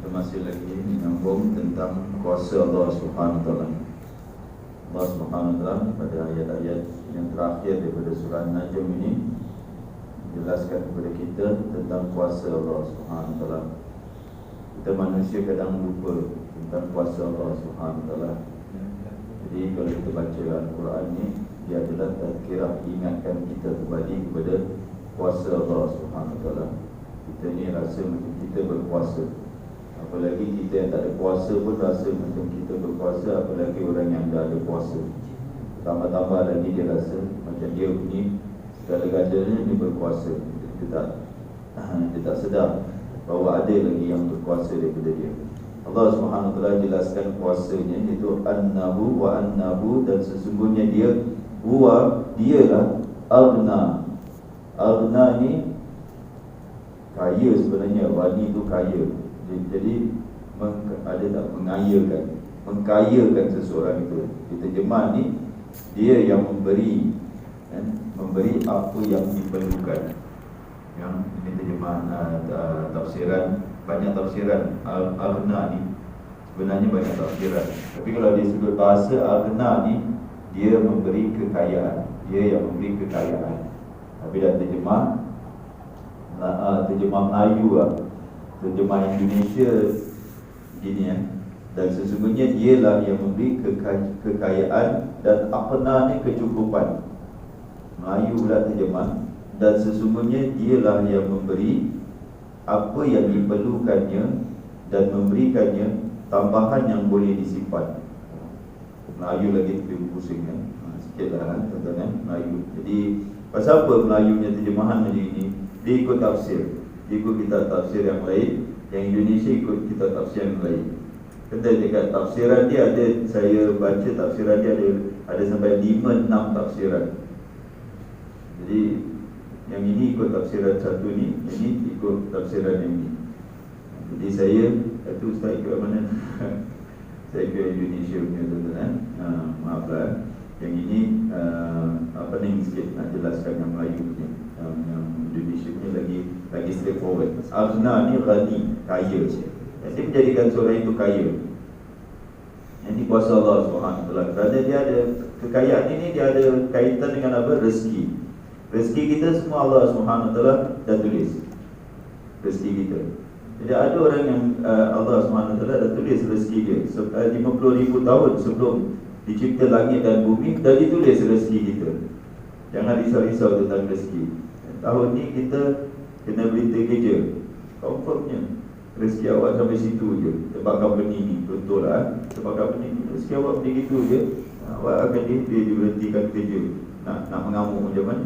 Kita masih lagi menyambung tentang kuasa Allah Subhanahu Wa Taala. Allah Subhanahu Wa Taala pada ayat-ayat yang terakhir daripada surah Najm ini menjelaskan kepada kita tentang kuasa Allah Subhanahu Wa Taala. Kita manusia kadang lupa tentang kuasa Allah Subhanahu Wa Taala. Jadi kalau kita baca Al-Quran ni, dia adalah tazkirah, ingatkan kita kembali kepada kuasa Allah Subhanahu Wa Taala. Kita ni rasa macam kita berkuasa. Apalagi kita yang tak ada kuasa pun rasa macam kita berkuasa, apalagi orang yang dah ada kuasa. Tambah-tambah lagi dia rasa macam dia ni segala-galanya ni berkuasa. Dia tak sedar bahawa ada lagi yang berkuasa daripada dia. Allah Subhanahu Wa Taala jelaskan kuasanya, iaitu annahu wa annahu, dan sesungguhnya dia dialah aghna. Aghna ni kaya sebenarnya, wani tu kaya. Jadi ada tak mengayakan, mengkayakan seseorang itu. Diterjemah ni dia yang memberi, memberi apa yang diperlukan. Yang ini terjemah tafsiran, banyak tafsiran aghna ni. Sebenarnya banyak tafsiran. Tapi kalau di sudut bahasa aghna ni, dia memberi kekayaan, dia yang memberi kekayaan. Tapi dah terjemah Melayu lah, terjemah Indonesia gini dan sesungguhnya dialah yang memberi kekayaan dan aghna ni kecukupan. Melayu pula terjemah, dan sesungguhnya dialah yang memberi apa yang diperlukannya dan memberikannya tambahan yang boleh disimpan. Melayu lagi lebih pusing sikitlah tuan-tuan Melayu. Jadi pasal apa Melayunya terjemahan macam ini? Dia ikut tafsir, dia ikut kitab tafsir yang lain. Yang Indonesia ikut kitab tafsir yang lain. Kata dekat tafsiran dia ada, saya baca tafsiran dia ada sampai 5-6 tafsiran. Jadi yang ini ikut tafsiran satu ni, yang ini ikut tafsiran yang ini. Jadi saya, itu Ustaz ikut mana? Saya ikut Indonesia punya tuan-tuan. Maaflah. Yang ini pening sikit nak jelaskan yang Melayu punya. Yang Indonesia punya lagi straightforward. Aghna ni ghani, kaya. Dia menjadikan seorang itu kaya. Ini kuasa Allah SWT. Kerana dia ada kekayaan ini, dia ada kaitan dengan apa? Rezeki. Rezeki kita semua Allah SWT dah tulis rezeki kita. Jadi ada orang yang Allah SWT dah tulis rezeki dia 50,000 tahun sebelum dicipta langit dan bumi, dah ditulis rezeki kita. Jangan risau-risau tentang rezeki. Tahun ni kita kena berita kerja, confirmnya rezeki awak sampai situ je. Sebab company ni, contohlah sebab company ni rezeki awak begitu je, awak akan diberhentikan kerja. Nak mengamuk macam mana,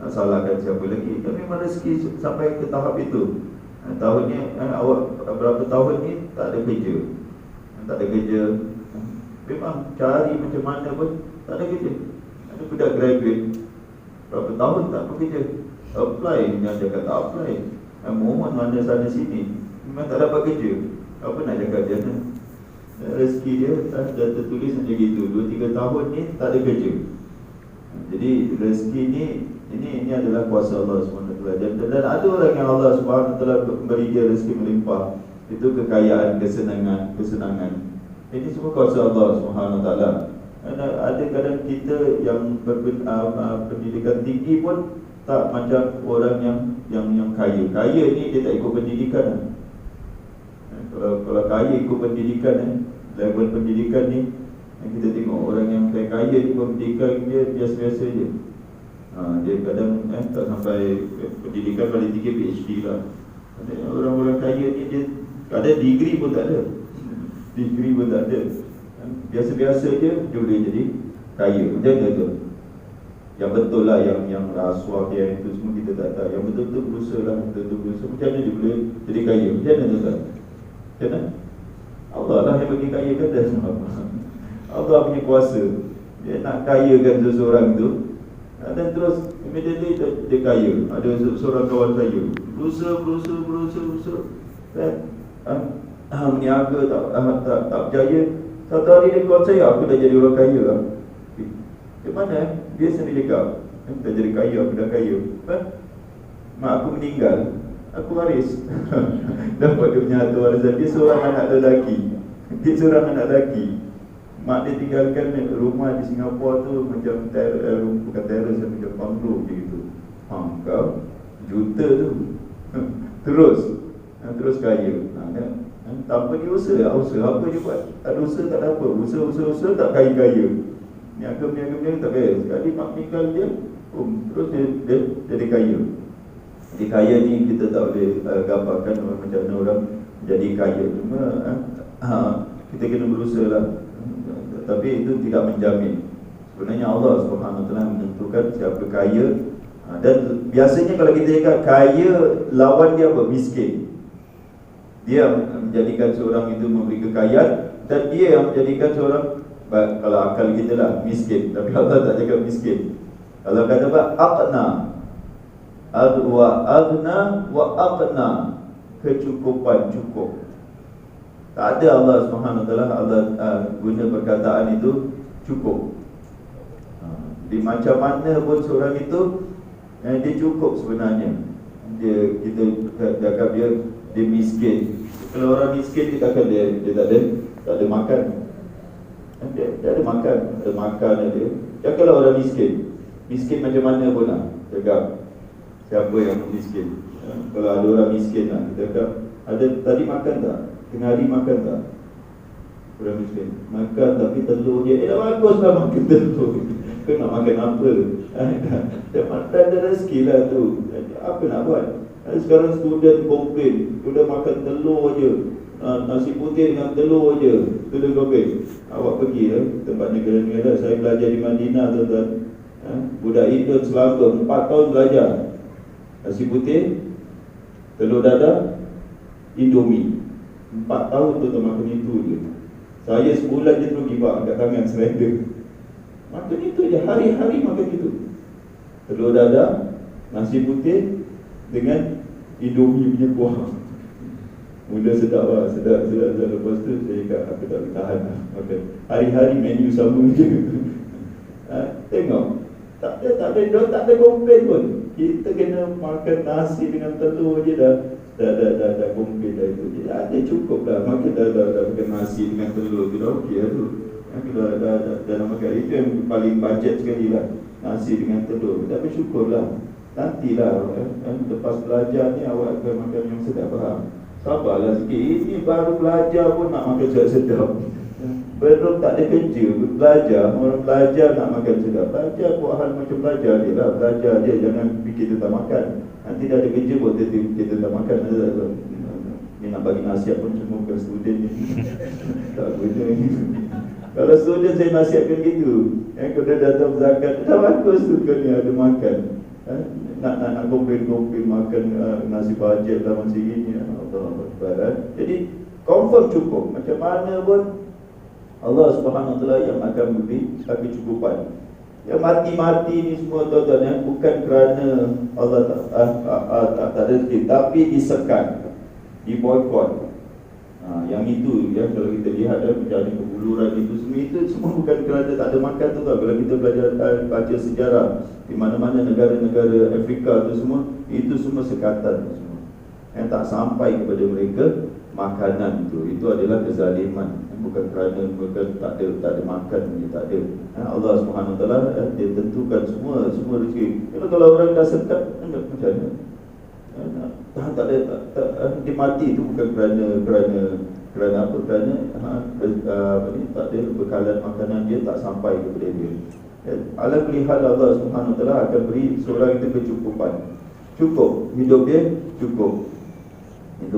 nak salahkan siapa lagi. Tapi memang rezeki sampai ke tahap itu. Tahun ni awak berapa tahun ni tak ada kerja, tak ada kerja, memang cari macam mana pun tak ada kerja. Ada budak graduate berapa tahun tak bekerja, apply, yang dia kata apply, mohon mana sana sini, memang tak dapat kerja. Apa nak cakap dia? Rezeki dia dah tertulis macam gitu. 2-3 tahun ni tak ada kerja. Jadi rezeki ni, ini adalah kuasa Allah SWT. Dan ada orang yang Allah SWT beri dia rezeki melimpah. Itu kekayaan, kesenangan. Ini semua kuasa Allah SWT. Ada kadang kita yang pendidikan tinggi pun tak macam orang yang kaya. Kaya ni dia tak ikut pendidikan. Kalau kaya ikut pendidikan, level pendidikan ni, kita tengok orang yang kaya ni pendidikan dia biasa-biasa je. Dia kadang tak sampai pendidikan paling tinggi PhD lah. Orang-orang kaya ni dia kadang degree pun tak ada. Degree pun tak ada. Biasa-biasa je dia boleh jadi kaya. Macam mana tu? Yang betul lah, yang rasuah dia itu semua kita tak tahu. Yang betul-betul berusaha lah, betul-betul berusaha. Macam mana dia boleh jadi kaya? Macam mana tu tak? Macam mana? Allah lah yang bagi kaya kan dah semua. Allah punya kuasa. Dia nak kayakan seseorang tu, dan terus immediately dia kaya. Ada seorang kawan saya berusaha dan meniaga tak berjaya. Satu hari dia call saya, aku dah jadi orang kaya lah. Di mana? Dia sendiri cakap, dah jadi kaya, aku dah kaya. Mak aku meninggal, aku waris. Dapat dia punya harta warisan. Dia seorang anak lelaki. Mak dia tinggalkan rumah di Singapura tu macam bukan teres, macam banglo je gitu. Kau juta tu. Terus kaya. Tanpa dia usaha apa dia buat? Tak ada usaha, tak ada apa. Usaha tak kaya-kaya. Niaga tak kaya. Sekali mak meninggal dia, terus dia jadi kaya. Jadi kaya ni kita tak boleh gambarkan macam mana orang jadi kaya. Cuma kita kena berusaha lah. Tapi itu tidak menjamin. Sebenarnya Allah SWT menentukan siapa kaya. Dan biasanya kalau kita cakap kaya, lawan dia apa? Miskin. Dia menjadikan seorang itu memberi kekayaan, dan dia yang menjadikan seorang, kalau akal kita lah, miskin. Tapi Allah tak cakap miskin. Allah kata apa? Aqna. Aghna wa aqna. Kecukupan, cukup. Tak ada Allah SWT guna perkataan itu cukup. Di macam mana pun seorang itu dia cukup sebenarnya. Kita cakap dia miskin. Kalau orang miskin dia takkan dia tak ada makan. Dia ada makan, ada. Ya, kalau orang miskin macam mana pun lah cakap siapa yang miskin. Kalau ada orang miskin lah, kita cakap ada tadi makan tak? Tengah hari makan tak? Orang miskin makan tapi telur je. Dah bagus lah makan telur. Kau nak makan apa? Dah ada rezeki lah tu. Apa nak buat? Sekarang student komplain, sudah makan telur je, nasi putih dengan telur je. Student komplain. Awak pergi tempat negara-negara. Saya belajar di Madinah, tuan-tuan. Budak Indon selama 4 tahun belajar. Nasi putih, telur dadah, Indomie. 4 tahun tu makan itu je. Saya sebulan je terus give up, angkat tangan, surrender. Makan itu je, hari-hari makan itu. Telur dadah, nasi putih dengan Indomie punya kuah. Mula sedap lah, sedap. Lepas tu saya cakap, aku tak boleh tahan lah makan. Hari-hari menu sama je. Tengok, tak ada komplain pun. Kita kena makan nasi dengan telur je dah komplain dah itu. Jadi ada cukup dah. Makan dah makan nasi dengan telur tu dah okey lah tu. Dah makan. Itu yang paling budget sekali lah, nasi dengan telur. Tapi syukur lah. Nantilah lepas belajar ni awak akan makan yang sedap. Sabarlah sikit. Ini baru belajar pun nak makan sedap. Belum tak ada kerja, belajar. Orang belajar nak makan sedap. Belajar buat hal macam belajar je lah. Belajar je, jangan fikir tentang makan. Nanti dah ada kerja buat fikir tentang makan. Dia nak bagi nasihat pun cuma bukan student ni. Tak guna. Kalau student saya nasihatkan gitu, kalau dia datang zakat, dah bagus tu kau ni ada makan. Nak komplain makan nasi bajet lah macam ini. Jadi confirm cukup. Macam mana pun Allah SWT yang akan memberi kecukupan. Yang mati-mati ni semua tuan-tuan, bukan kerana Allah tak ada rezeki, tapi disekat, diboikot. Yang itu ya, kalau kita lihat menjadi kebuluran itu semua bukan kerana tak ada makan tu tau. Kalau kita belajar baca sejarah di mana-mana negara-negara Afrika tu semua, itu semua sekatan semua. Yang tak sampai kepada mereka makanan itu adalah kezaliman. Bukan kerana tak ada makan, tak ada. Allah SWT dia tentukan semua rezeki. Kalau orang dah sekat, macam mana? Tak ada dia mati itu bukan kerana apa? Kerana tak ada bekalan makanan, dia tak sampai kepada dia. Ala kulli hal Allah SWT akan beri seorang itu kecukupan. Cukup, hidup dia cukup. Itu